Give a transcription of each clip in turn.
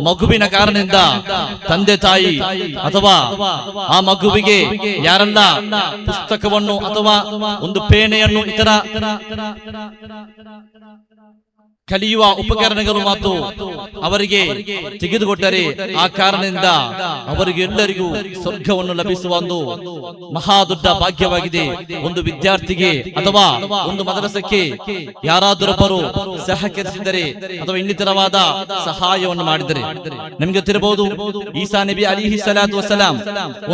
ಮಗುವಿನ ಕಾರಣದಿಂದ ತಂದೆ ತಾಯಿ ಅಥವಾ ಆ ಮಗುವಿಗೆ ಯಾರೆಲ್ಲ ಪುಸ್ತಕವನ್ನು ಅಥವಾ ಒಂದು ಪೇನೆಯನ್ನು ಇತರ ಕಲಿಯುವ ಉಪಕರಣಗಳು ಮತ್ತು ಅವರಿಗೆ ತೆಗೆದುಕೊಟ್ಟರೆ ಆ ಕಾರಣದಿಂದ ಅವರಿಗೆ ಎಲ್ಲರಿಗೂ ಸ್ವರ್ಗವನ್ನು ಲಭಿಸುವ ಒಂದು ಮಹಾ ದೊಡ್ಡ ಭಾಗ್ಯವಾಗಿದೆ. ಒಂದು ವಿದ್ಯಾರ್ಥಿಗೆ ಅಥವಾ ಒಂದು ಮದರಸಕ್ಕೆ ಯಾರಾದರೊಬ್ಬರು ಸಹಕರಿಸಿದರೆ ಅಥವಾ ಇನ್ನಿತರವಾದ ಸಹಾಯವನ್ನು ಮಾಡಿದರೆ, ನಿಮಗೆ ಗೊತ್ತಿರಬಹುದು ಈಸಾ ನಬಿ ಅಲಿಹಿ ಸಲಾತು ವಸಲಾಂ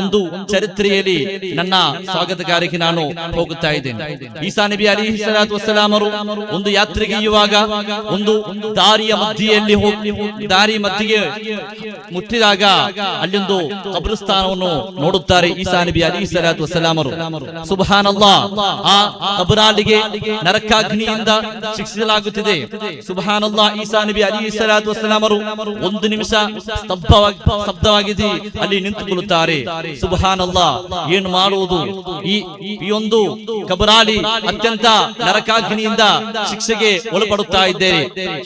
ಒಂದು ಚರಿತ್ರೆಯಲ್ಲಿ ನನ್ನ ಸ್ವಾಗತ ಕಾರ್ಯಕ್ಕೆ ನಾನು ಹೋಗುತ್ತಾ ಇದ್ದೇನೆ. ಈಸಾ ನಬಿ ಅಲಿಹಿ ಸಲಾತು ವಸಲಾಂ ಅವರು ಒಂದು ಯಾತ್ರೆಗೆ ಇರುವಾಗ ಒಂದು ದಾರಿಯ ಮಧ್ಯೆಗೆ ಮುಟ್ಟಿದಾಗ ಅಲ್ಲೊಂದು ಕಬ್ರಸ್ಥಾನವನ್ನು ನೋಡುತ್ತಾರೆ ಈಸಾ ನಬಿ ಅಲೈಹಿ ಸಲಾತು ವಸ್ಸಲಾಂ ಅವರು. ಸುಬ್ಹಾನಲ್ಲಾಹ್, ಆ ಕಬ್ರಾಲಿಗೆ ನರಕಾಗ್ನಿಯಿಂದ ಶಿಕ್ಷಿಸಲಾಗುತ್ತಿದೆ. ಸುಬ್ಹಾನಲ್ಲಾಹ್, ಈಸಾ ನಬಿ ಅಲೈಹಿ ಸಲಾತು ವಸ್ಸಲಾಂ ಅವರು ಒಂದು ನಿಮಿಷ ಸ್ತಬ್ಧವಾಗಿ ಅಲ್ಲಿ ನಿಂತುಕೊಳ್ಳುತ್ತಾರೆ. ಸುಬ್ಹಾನಲ್ಲಾಹ್, ಏನು ಮಾಡುವುದು? ಈ ಒಂದು ಕಬ್ರಾಲಿ ಅತ್ಯಂತ ನರಕಾಗ್ನಿಯಿಂದ ಶಿಕ್ಷೆಗೆ ಒಳಪಡುತ್ತಾ ಇದ್ದೇವೆ.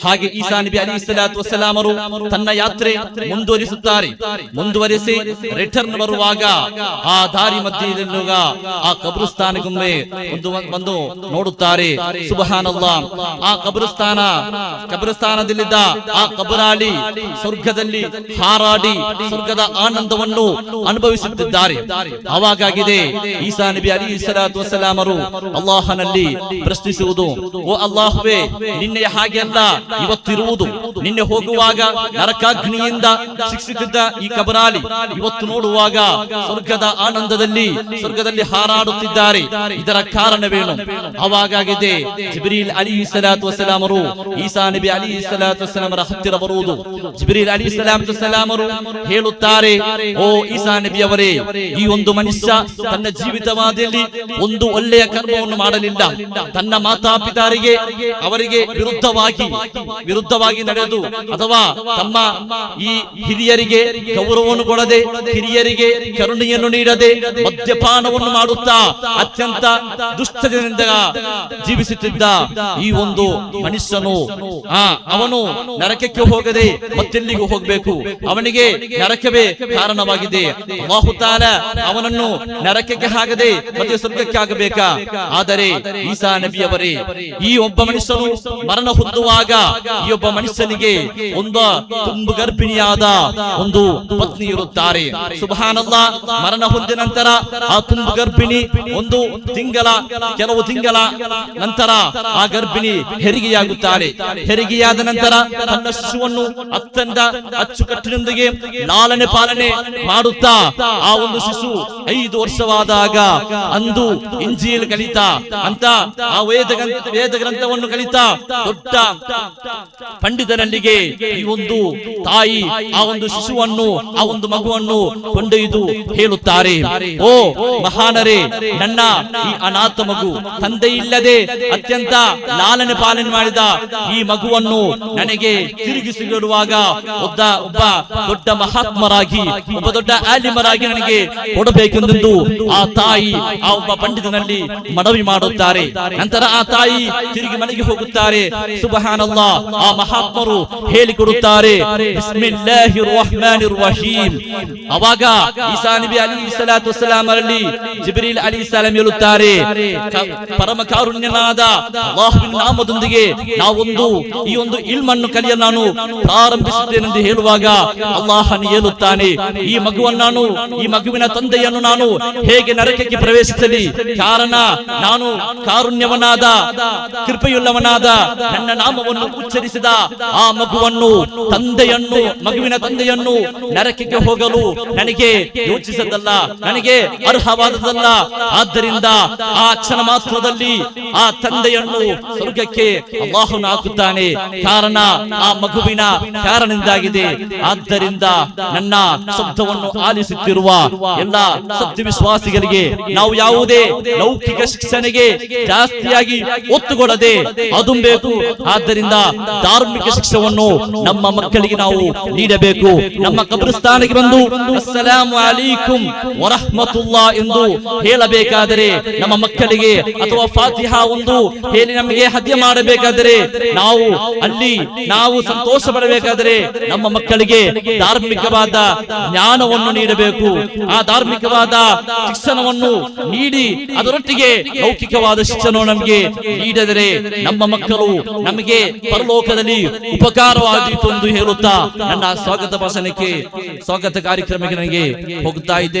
ಹಾಗೆ ಈಸಾ ನಬಿ ಅಲೈಹಿ ಸಲಾತು ವಸ್ಸಲಾಂ ಅವರು ತನ್ನ ಯಾತ್ರೆ ಮುಂದುವರಿಸಿ ರಿಟರ್ನ್ ಬರುವಾಗ ಆ ದಾರಿ ಮಧ್ಯದಲ್ಲಿರುವ ಆ ಕಬ್ರಸ್ಥಾನಗೊಮ್ಮೆ ಒಂದು ನೋಡುತ್ತಾರೆ. ಸುಬ್ಹಾನಲ್ಲಾಹ್, ಆ ಕಬ್ರಸ್ಥಾನದಲ್ಲಿದ್ದ ಆ ಕಬ್ರಾಲಿ ಸ್ವರ್ಗದಲ್ಲಿ ಹಾರಾಡಿ ಸ್ವರ್ಗದ ಆನಂದವನ್ನು ಅನುಭವಿಸುತ್ತಿದ್ದಾರೆ. ಅವಾಗಾಗಿದೆ ಈಸಾ ನಬಿ ಅಲೈಹಿ ಸಲಾತು ವಸ್ಸಲಾಂ ಅವರು ಅಲ್ಲಾಹನಲ್ಲಿ ಪ್ರಶ್ನಿಸುವುದು, ಓ ಅಲ್ಲಾಹುವೇ, ನಿನ್ನೆ ಹಾಗೆ ಅಲ್ಲ ಇವತ್ತಿರುವುದು. ನಿನ್ನೆ ಹೋಗುವಾಗ ನರಕಾಗ್ನಿಯಿಂದ ಶಿಕ್ಷಿಸಿದ್ದ ಈ ಕಬರಾಲಿ ಇವತ್ತು ನೋಡುವಾಗ ಸ್ವರ್ಗದ ಸ್ವರ್ಗದಲ್ಲಿ ಹಾರಾಡುತ್ತಿದ್ದಾರೆ. ಇದರ ಕಾರಣವೇನು? ಅವಾಗಾಗಿದೆ ಜಿಬ್ರೀಲ್ ಅಲೈಹಿ ಸಲಾತು ವಸ್ಸಲಾಂ ಅವರು ಈಸಾ ನಬಿ ಅಲೈಹಿ ಸಲಾತು ವಸ್ಸಲಾಂ ಅವರ ಹತ್ತಿರ ಬರುವುದು. ಜಿಬ್ರೀಲ್ ಅಲೈಹಿ ಸಲಾತು ವಸ್ಸಲಾಂ ಅವರು ಹೇಳುತ್ತಾರೆ, ಓ ಈಸಾ ನಬಿ ಅವರೇ, ಈ ಒಂದು ಮನುಷ್ಯ ತನ್ನ ಜೀವಿತವಾದಲ್ಲಿ ಒಂದು ಒಳ್ಳೆಯ ಕರ್ಮವನ್ನು ಮಾಡಲಿಲ್ಲ. ತನ್ನ ಮಾತಾಪಿತರಿಗೆ ಅವರಿಗೆ ವಿರುದ್ಧವಾಗಿ ನಡೆದು ಅಥವಾ ತಮ್ಮ ಈ ಹಿರಿಯರಿಗೆ ಗೌರವವನ್ನು ಕೊಡದೆ, ಹಿರಿಯರಿಗೆ ಕರುಣೆಯನ್ನು ನೀಡದೆ, ಮದ್ಯಪಾನವನ್ನು ಮಾಡುತ್ತಾ ಅತ್ಯಂತ ದುಷ್ಟದಿಂದ ಜೀವಿಸುತ್ತಿದ್ದ ಈ ಒಂದು ಮನುಷ್ಯನು ಅವನು ನರಕಕ್ಕೆ ಹೋಗದೆ ಮತ್ತೆಲ್ಲಿಗೂ ಹೋಗಬೇಕು. ಅವನಿಗೆ ನರಕವೇ ಕಾರಣವಾಗಿದೆ. ಅಲ್ಲಾಹು ತಾಲಾ ಅವನನ್ನು ನರಕಕ್ಕೆ ಹಾಕದೆ ಮತ್ತೆ ಸ್ವರ್ಗಕ್ಕೆ ಆಗಬೇಕಾ? ಆದರೆ ಈಸಾ ನಬಿಯವರೇ, ಈ ಒಬ್ಬ ಮನುಷ್ಯನು ಮರಣ ಹೊಂದುವಾಗ ಈ ಒಬ್ಬ ಮನುಷ್ಯನಿಗೆ ಒಂದು ತುಂಬು ಗರ್ಭಿಣಿಯಾದ ಒಂದು ಪತ್ನಿ ಇರುತ್ತಾರೆ. ಸುಬ್ಹಾನಲ್ಲಾಹ್, ಮರಣ ಹೊಂದಿದ ನಂತರ ಆ ತುಂಬು ಗರ್ಭಿಣಿ ಕೆಲವು ತಿಂಗಳ ನಂತರ ಆ ಗರ್ಭಿಣಿ ಹೆರಿಗೆಯಾಗುತ್ತಾಳೆ. ಹೆರಿಗೆಯಾದ ನಂತರ ತನ್ನ ಶಿಶುವನ್ನು ಅತ್ಯಂತ ಅಚ್ಚುಕಟ್ಟಿನೊಂದಿಗೆ ಲಾಲನೆ ಪಾಲನೆ ಮಾಡುತ್ತಾ ಆ ಒಂದು ಶಿಶು 5 ವರ್ಷವಾದಾಗ ಅಂದು ಇಂಜೀಲ್ ಕಲಿತಾ ಅಂತ ಆ ವೇದ ಗ್ರಂಥವನ್ನು ಕಲಿತಾ ದೊಡ್ಡ ಪಂಡಿತರಲ್ಲಿಗೆ ಈ ಒಂದು ತಾಯಿ ಆ ಒಂದು ಶಿಶುವನ್ನು ಆ ಒಂದು ಮಗುವನ್ನು ಕೊಂಡೊಯ್ದು ಹೇಳುತ್ತಾರೆ, ಓ ಮಹಾನರೇ, ನನ್ನ ಈ ಅನಾಥ ಮಗು ತಂದೆ ಇಲ್ಲದೆ ಅತ್ಯಂತ ಲಾಲನೆ ಪಾಲನೆ ಮಾಡಿದ ಈ ಮಗುವನ್ನು ನನಗೆ ತಿರುಗಿಸಿರುವಾಗ ಒಬ್ಬ ದೊಡ್ಡ ಮಹಾತ್ಮರಾಗಿ ಒಬ್ಬ ದೊಡ್ಡ ಆಲಿಮರಾಗಿ ನನಗೆ ಕೊಡಬೇಕೆಂದು ಆ ತಾಯಿ ಆ ಒಬ್ಬ ಪಂಡಿತನಲ್ಲಿ ಮನವಿ ಮಾಡುತ್ತಾರೆ. ನಂತರ ಆ ತಾಯಿ ತಿರುಗಿ ಮನೆಗೆ ಹೋಗುತ್ತಾರೆ. ಸುಬ್ಹಾನಲ್ಲಾಹ್, ಆ ಮಹಾತ್ಮರು ಹೇಳಿಕೊಡುತ್ತಾರೆ, ಬಿಸ್ಮಿಲ್ಲಾಹಿರ್ ರಹ್ಮಾನಿರ್ ರಹೀಮ್. ಅವಾಗ ಈಸಾ ನಬಿ ಅಲೈಹಿ ಸಲಾತು ವಸ್ಸಲಾಂ ಅವರಲ್ಲಿ ಜಿಬ್ರೀಲ್ ಅಲೈಹಿ ಸಲಾಂ ಹೇಳುತ್ತಾರೆ, ಪರಮ ಕಾರುಣ್ಯನಾದ ಅಲ್ಲಾಹುವಿನ ನಾಮದೊಂದಿಗೆ ಈ ಒಂದು ಇಲ್ಮನ್ನು ಕಲಿಯಲು ನಾನು ಪ್ರಾರಂಭಿಸುತ್ತೇನೆ ಎಂದು ಹೇಳುವಾಗ ಅಲ್ಲಾಹನು ಹೇಳುತ್ತಾನೆ, ಈ ಮಗುವಿನ ತಂದೆಯನ್ನು ನಾನು ಹೇಗೆ ನರಕಕ್ಕೆ ಪ್ರವೇಶಿಸಲಿ? ಕಾರಣ ನಾನು ಕಾರುಣ್ಯವನಾದ ಕೃಪೆಯುಳ್ಳವನಾದ ನನ್ನ ನಾಮವನ್ನು ಉಚ್ಚರಿಸಿದ ಆ ಮಗುವಿನ ತಂದೆಯನ್ನು ನರಕಕ್ಕೆ ಹೋಗಲು ನನಗೆ ಯೋಚಿಸದಲ್ಲ, ನನಗೆ ಅರ್ಹವಾದದಲ್ಲ. ಆದ್ದರಿಂದ ಆ ಕ್ಷಣ ಮಾತ್ರದಲ್ಲಿ ಆ ತಂದೆಯನ್ನು ಸ್ವರ್ಗಕ್ಕೆ ಅಲ್ಲಾಹನು ಹಾಕುತ್ತಾನೆ. ಕಾರಣ ಆ ಮಗುವಿನ ಕಾರಣದಿಂದಾಗಿದೆ. ಆದ್ದರಿಂದ ನನ್ನ ಶಬ್ದವನ್ನು ಆಲಿಸುತ್ತಿರುವ ಎಲ್ಲ ಸತ್ಯ ವಿಶ್ವಾಸಿಗಳಿಗೆ ನಾವು ಯಾವುದೇ ಲೌಕಿಕ ಶಿಕ್ಷಣೆಗೆ ಜಾಸ್ತಿಯಾಗಿ ಒತ್ತು ಕೊಡದೆ ಅದು ಬೇಕು ಆದ್ದರಿಂದ ಧಾರ್ಮಿಕ ಶಿಕ್ಷಣವನ್ನು ನಮ್ಮ ಮಕ್ಕಳಿಗೆ ನಾವು ನೀಡಬೇಕು. ನಮ್ಮ ಕಬ್ರಿಸ್ತಾನಿಗೆ ಬಂದು ಅಸ್ಸಲಾಮು ಅಲೈಕುಂ ವರಹ್ಮತುಲ್ಲಾ ಎಂದು ಹೇಳಬೇಕಾದರೆ ನಮ್ಮ ಮಕ್ಕಳಿಗೆ, ಅಥವಾ ಫಾತಿಹಾ ಒಂದು ಹೇಳಿ ನಮಗೆ ಹದ್ಯ ಮಾಡಬೇಕಾದರೆ, ನಾವು ಸಂತೋಷ ಪಡಬೇಕಾದರೆ ನಮ್ಮ ಮಕ್ಕಳಿಗೆ ಧಾರ್ಮಿಕವಾದ ಜ್ಞಾನವನ್ನು ನೀಡಬೇಕು. ಆ ಧಾರ್ಮಿಕವಾದ ಶಿಕ್ಷಣವನ್ನು ನೀಡಿ ಅದರೊಟ್ಟಿಗೆ ಲೌಕಿಕವಾದ ಶಿಕ್ಷಣ ನಮಗೆ ನೀಡಿದರೆ ನಮ್ಮ ಮಕ್ಕಳು ನಮಗೆ ಪರಲೋಕದಲ್ಲಿ ಉಪಕಾರವಾದೀತು ಎಂದು ಹೇಳುತ್ತಾ ನನ್ನ ಸ್ವಾಗತ ಭಾಷಣಕ್ಕೆ, ಸ್ವಾಗತ ಕಾರ್ಯಕ್ರಮಕ್ಕೆ ನನಗೆ ಹೋಗುತ್ತಾ ಇದ್ದೇನೆ.